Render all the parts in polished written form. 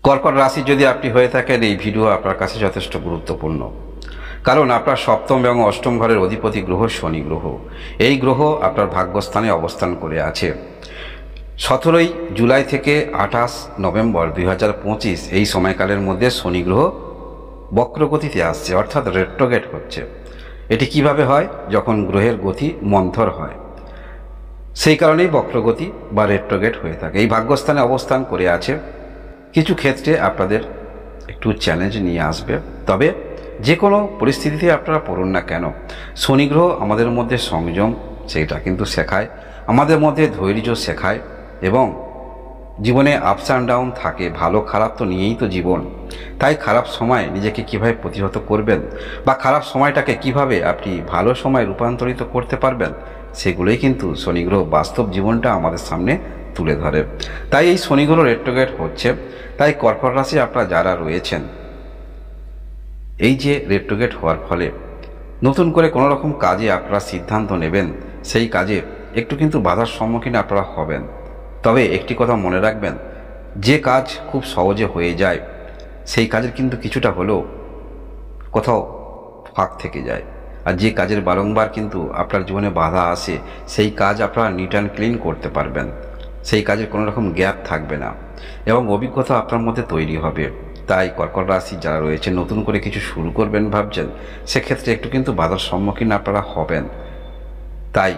কর্কট রাশি যদি আপনি হয়ে থাকেন, এই ভিডিও আপনার কাছে যথেষ্ট গুরুত্বপূর্ণ। কারণ আপনার সপ্তম এবং অষ্টম ঘরের অধিপতি গ্রহ শনি গ্রহ। এই গ্রহ আপনার ভাগ্যস্থানে অবস্থান করে আছে। 17 জুলাই থেকে 28 নভেম্বর 2025 এই সময়কালের মধ্যে শনি গ্রহ বক্রগতিতে আসছে, অর্থাৎ রেট্রোগেট হচ্ছে। এটি কিভাবে হয়? যখন গ্রহের গতি মন্থর হয়, সেই কারণেই বক্রগতি বা রেট্রোগেট হয়ে থাকে। এই ভাগ্যস্থানে অবস্থান করে আছে। কিছু ক্ষেত্রে আপনাদের একটু চ্যালেঞ্জ নিয়ে আসবে, তবে যে কোনো পরিস্থিতিতে আপনারা পড়ুন না কেন, শনি গ্রহ আমাদের মধ্যে সংযম সেইটা কিন্তু শেখায়, আমাদের মধ্যে ধৈর্য শেখায়, এবং জীবনে আপস অ্যান্ড ডাউন থাকে, ভালো খারাপ তো নিয়েই তো জীবন। তাই খারাপ সময় নিজেকে কিভাবে প্রতিহত করবেন বা খারাপ সময়টাকে কিভাবে আপনি ভালো সময় রূপান্তরিত করতে পারবেন, সেগুলোই কিন্তু শনি গ্রহ বাস্তব জীবনটা আমাদের সামনে তুলে ধরে। তাই এই শনি গ্রহ রেট্রোগেট হচ্ছে। তাই কর্কট রাশি আপনারা যারা রয়েছেন, এই যে রেট্রোগেট হওয়ার ফলে নতুন করে কোনো রকম কাজে আপনারা সিদ্ধান্ত নেবেন, সেই কাজে একটু কিন্তু বাধার সম্মুখীন আপনারা হবেন। তবে একটি কথা মনে রাখবেন, যে কাজ খুব সহজে হয়ে যায় সেই কাজের কিন্তু কিছুটা হলেও কোথাও ফাঁক থেকে যায়। আর যে কাজের বারংবার কিন্তু আপনার জীবনে বাধা আসে, সেই কাজ আপনারা নিট অ্যান্ড ক্লিন করতে পারবেন। সেই কাজের কোনো রকম গ্যাপ থাকবে না এবং অভিজ্ঞতা আপনার মধ্যে তৈরি হবে। তাই কর্কট রাশি যারা রয়েছে, নতুন করে কিছু শুরু করবেন ভাবছেন, সেক্ষেত্রে একটু কিন্তু বাধার সম্মুখীন আপনারা হবেন। তাই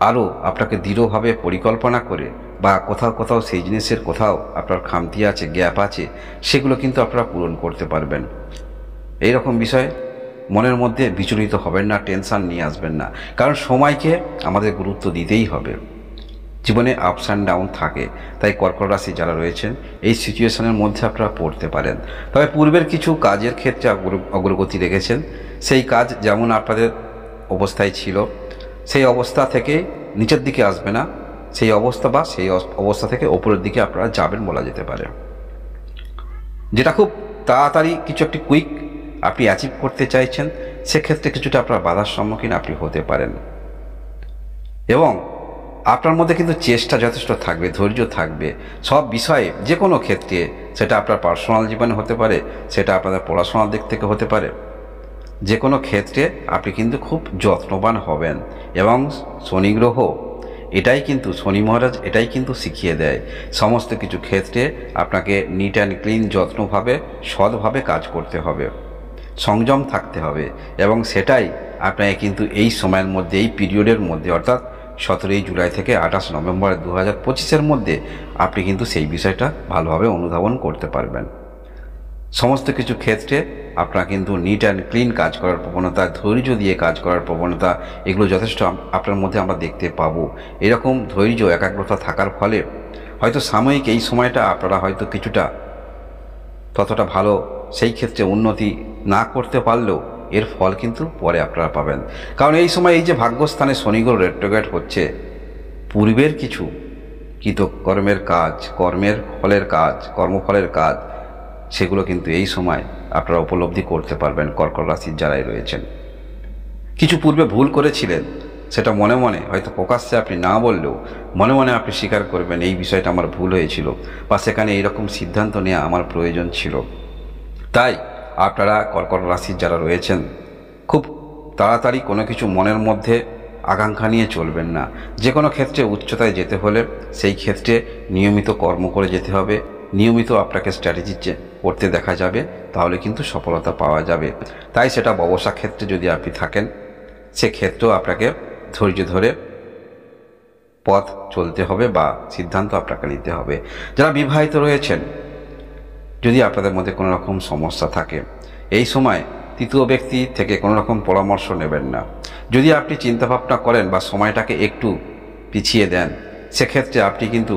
আরও আপনাকে দৃঢ়ভাবে পরিকল্পনা করে বা কোথাও কোথাও সেই জিনিসের কোথাও আপনার খামতি আছে, গ্যাপ আছে, সেগুলো কিন্তু আপনারা পূরণ করতে পারবেন। এই রকম বিষয়ে মনের মধ্যে বিচলিত হবেন না, টেনশন নিয়ে আসবেন না, কারণ সময়কে আমাদের গুরুত্ব দিতেই হবে। জীবনে আপস অ্যান্ড ডাউন থাকে। তাই কর্কট রাশি যারা রয়েছেন, এই সিচুয়েশনের মধ্যে আপনারা পড়তে পারেন। তবে পূর্বের কিছু কাজের ক্ষেত্রে অগ্রগতি রেখেছেন। সেই কাজ যেমন আপনাদের অবস্থায় ছিল, সেই অবস্থা থেকে নিচের দিকে আসবে না, সেই অবস্থা বা সেই অবস্থা থেকে ওপরের দিকে আপনারা যাবেন বলা যেতে পারে। যেটা খুব তাড়াতাড়ি কিছু একটি কুইক আপনি অ্যাচিভ করতে চাইছেন, সেক্ষেত্রে কিছুটা আপনার বাধার সম্মুখীন আপনি হতে পারেন। এবং আপনার মধ্যে কিন্তু চেষ্টা যথেষ্ট থাকবে, ধৈর্য থাকবে সব বিষয়ে, যে কোনো ক্ষেত্রে, সেটা আপনার পার্সোনাল জীবনে হতে পারে, সেটা আপনাদের পড়াশোনার দিক থেকে হতে পারে। যে কোনো ক্ষেত্রে আপনি কিন্তু খুব যত্নবান হবেন। এবং শনি গ্রহ এটাই কিন্তু, শনি মহারাজ এটাই কিন্তু শিখিয়ে দেয়, সমস্ত কিছু ক্ষেত্রে আপনাকে নিট অ্যান্ড ক্লিন, যত্নভাবে, সৎভাবে কাজ করতে হবে, সংযম থাকতে হবে। এবং সেটাই আপনাকে কিন্তু এই সময়ের মধ্যে, এই পিরিয়ডের মধ্যে, অর্থাৎ 17 জুলাই থেকে 28 নভেম্বর 2025 মধ্যে আপনি কিন্তু সেই বিষয়টা ভালোভাবে অনুধাবন করতে পারবেন। সমস্ত কিছু ক্ষেত্রে আপনার কিন্তু নিট অ্যান্ড ক্লিন কাজ করার প্রবণতা, ধৈর্য দিয়ে কাজ করার প্রবণতা, এগুলো যথেষ্ট আপনার মধ্যে আমরা দেখতে পাবো। এরকম ধৈর্য, একাগ্রতা থাকার ফলে হয়তো সাময়িক এই সময়টা আপনারা হয়তো কিছুটা ততটা ভালো সেই ক্ষেত্রে উন্নতি না করতে পারলেও এর ফল কিন্তু পরে আপনারা পাবেন। কারণ এই সময় এই যে ভাগ্যস্থানে শনি গ্রহ রেট্রোগেট হচ্ছে, পূর্বের কিছু কৃতকর্মের কাজ, কর্মের ফলের কাজ, কর্মফলের কাজ, সেগুলো কিন্তু এই সময় আপনারা উপলব্ধি করতে পারবেন। কর্কট রাশির যারাই রয়েছেন, কিছু পূর্বে ভুল করেছিলেন, সেটা মনে মনে হয়তো প্রকাশ্যে আপনি না বললেও মনে মনে আপনি স্বীকার করবেন, এই বিষয়টা আমার ভুল হয়েছিল বা সেখানে এইরকম সিদ্ধান্ত নেওয়া আমার প্রয়োজন ছিল। তাই আপনারা কর্কট রাশির যারা রয়েছেন, খুব তাড়াতাড়ি কোনো কিছু মনের মধ্যে আকাঙ্ক্ষা নিয়ে চলবেন না। যে কোনো ক্ষেত্রে উচ্চতায় যেতে হলে সেই ক্ষেত্রে নিয়মিত কর্ম করে যেতে হবে, নিয়মিত আপনাকে স্ট্র্যাটেজি করতে দেখা যাবে, তাহলে কিন্তু সফলতা পাওয়া যাবে। তাই সেটা ব্যবসা ক্ষেত্রে যদি আপনি থাকেন, সেক্ষেত্রেও আপনাকে ধৈর্য ধরে পথ চলতে হবে বা সিদ্ধান্ত আপনাকে নিতে হবে। যারা বিবাহিত রয়েছেন, যদি আপনাদের মধ্যে কোনো রকম সমস্যা থাকে, এই সময় তৃতীয় ব্যক্তি থেকে কোনো রকম পরামর্শ নেবেন না। যদি আপনি চিন্তাভাবনা করেন বা সময়টাকে একটু পিছিয়ে দেন, সেক্ষেত্রে আপনি কিন্তু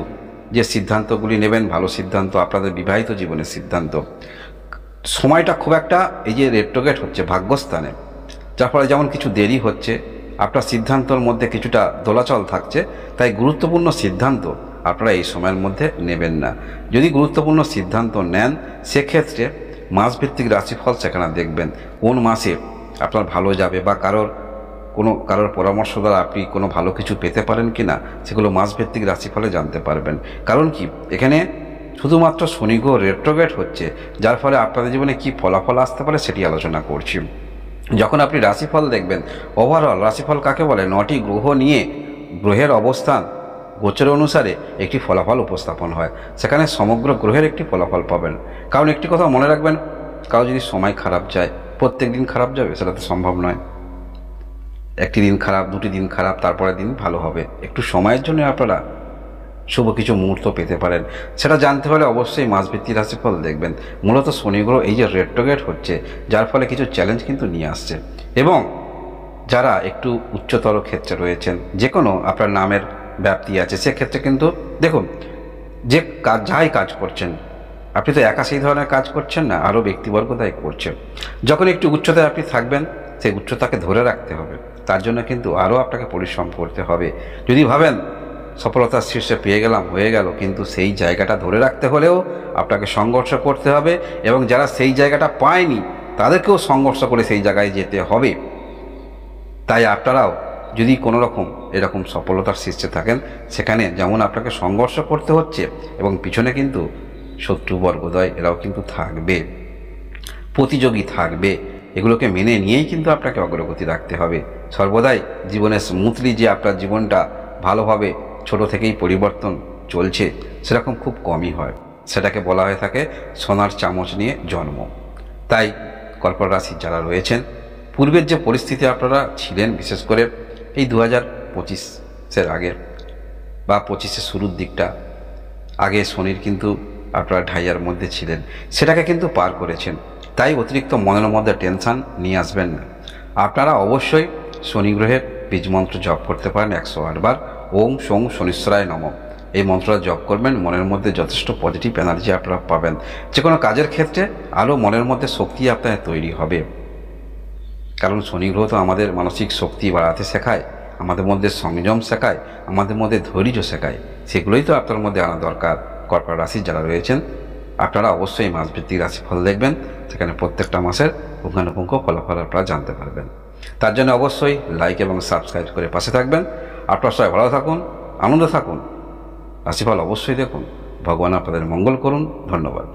যে সিদ্ধান্তগুলি নেবেন, ভালো সিদ্ধান্ত, আপনাদের বিবাহিত জীবনের সিদ্ধান্ত, সময়টা খুব একটা, এই যে রেট্রোগেট হচ্ছে ভাগ্যস্থানে, যার ফলে যেমন কিছু দেরি হচ্ছে, আপনার সিদ্ধান্তর মধ্যে কিছুটা দোলাচল থাকছে। তাই গুরুত্বপূর্ণ সিদ্ধান্ত আপনারা এই সময়ের মধ্যে নেবেন না। যদি গুরুত্বপূর্ণ সিদ্ধান্ত নেন, সেক্ষেত্রে মাসভিত্তিক রাশিফল সেখানে দেখবেন কোন মাসে আপনার ভালো যাবে বা কারোর পরামর্শ দ্বারা আপনি কোনো ভালো কিছু পেতে পারেন কিনা, সেগুলো মাসভিত্তিক রাশিফলে জানতে পারবেন। কারণ কি, এখানে শুধুমাত্র শনি গ্রহ রেট্রোগ্রেড হচ্ছে, যার ফলে আপনাদের জীবনে কি ফলাফল আসতে পারে সেটি আলোচনা করছি। যখন আপনি রাশিফল দেখবেন, ওভারঅল রাশিফল কাকে বলে, 9টি গ্রহ নিয়ে গ্রহের অবস্থান গোচর অনুসারে একটি ফলাফল উপস্থাপন হয়। সেখানে সমগ্র গ্রহের একটি ফলাফল পাবেন। কারণ একটি কথা মনে রাখবেন, কারো যদি সময় খারাপ যায়, প্রত্যেক দিন খারাপ যাবে সেটা তো সম্ভব নয়। একটি দিন খারাপ, 2টি দিন খারাপ, তারপরের দিন ভালো হবে। একটু সময়ের জন্য আপনারা শুভ কিছু মুহূর্ত পেতে পারেন। সেটা জানতে হলে অবশ্যই মাসভিত্তিক রাশিফল দেখবেন। মূলত শনি গ্রহ এই যে রেট্রোগ্রেড হচ্ছে, যার ফলে কিছু চ্যালেঞ্জ কিন্তু নিয়ে আসছে। এবং যারা একটু উচ্চতর ক্ষেত্রে রয়েছেন, যে কোনো আপনার নামের ব্যাপ্তি আছে, সেক্ষেত্রে কিন্তু দেখুন, যে কাজ যাই কাজ করছেন, আপনি তো একা সেই ধরনের কাজ করছেন না, আরও ব্যক্তিবর্গ তাই করছে। যখন একটু উচ্চতায় আপনি থাকবেন, সেই উচ্চতাকে ধরে রাখতে হবে। তার জন্য কিন্তু আরও আপনাকে পরিশ্রম করতে হবে। যদি ভাবেন সফলতার শীর্ষে পেয়ে গেলাম, হয়ে গেল, কিন্তু সেই জায়গাটা ধরে রাখতে হলেও আপনাকে সংঘর্ষ করতে হবে। এবং যারা সেই জায়গাটা পায়নি, তাদেরকেও সংঘর্ষ করে সেই জায়গায় যেতে হবে। তাই আপনারাও যদি কোনো রকম এরকম সফলতার শীর্ষে থাকেন, সেখানে যেমন আপনাকে সংঘর্ষ করতে হচ্ছে, এবং পিছনে কিন্তু শত্রুবর্গদ্বয় এরাও কিন্তু থাকবে, প্রতিযোগী থাকবে। এগুলোকে মেনে নিয়েই কিন্তু আপনাকে অগ্রগতি রাখতে হবে। সর্বদাই জীবনে স্মুথলি যে আপনার জীবনটা ভালোভাবে ছোট থেকেই পরিবর্তন চলছে, সেরকম খুব কমই হয়। সেটাকে বলা হয়ে থাকে সোনার চামচ নিয়ে জন্ম। তাই কর্কট রাশির যারা রয়েছেন, পূর্বের যে পরিস্থিতি আপনারা ছিলেন, বিশেষ করে এই 2025-এর আগে বা 25-এর শুরুর দিকটা, আগে শনির কিন্তু আপনারা ঢাইয়ার মধ্যে ছিলেন, সেটাকে কিন্তু পার করেছেন। তাই অতিরিক্ত মনের মধ্যে টেনশান নিয়ে আসবেন না। আপনারা অবশ্যই শনি গ্রহের বীজমন্ত্র জপ করতে পারেন 108 বার। ওং সং শনিশ্বরায় নমঃ, এই মন্ত্রটা জপ করবেন। মনের মধ্যে যথেষ্ট পজিটিভ এনার্জি আপনারা পাবেন। যে কোনো কাজের ক্ষেত্রে আরও মনের মধ্যে শক্তি আপনার তৈরি হবে। কারণ শনি গ্রহ তো আমাদের মানসিক শক্তি বাড়াতে শেখায়, আমাদের মধ্যে সংযম শেখায়, আমাদের মধ্যে ধৈর্য শেখায়। সেগুলোই তো আপনার মধ্যে আনা দরকার। কর্কট রাশির যারা রয়েছেন, আপনারা অবশ্যই মাসভিত্তিক রাশিফল দেখবেন। সেখানে প্রত্যেকটা মাসের পুঙ্খানুপুঙ্খ ফলাফল আপনারা জানতে পারবেন। তার জন্য অবশ্যই লাইক এবং সাবস্ক্রাইব করে পাশে থাকবেন। আপনারা সবাই ভালো থাকুন, আনন্দ থাকুন, রাশিফল অবশ্যই দেখুন। ভগবান আপনাদের মঙ্গল করুন। ধন্যবাদ।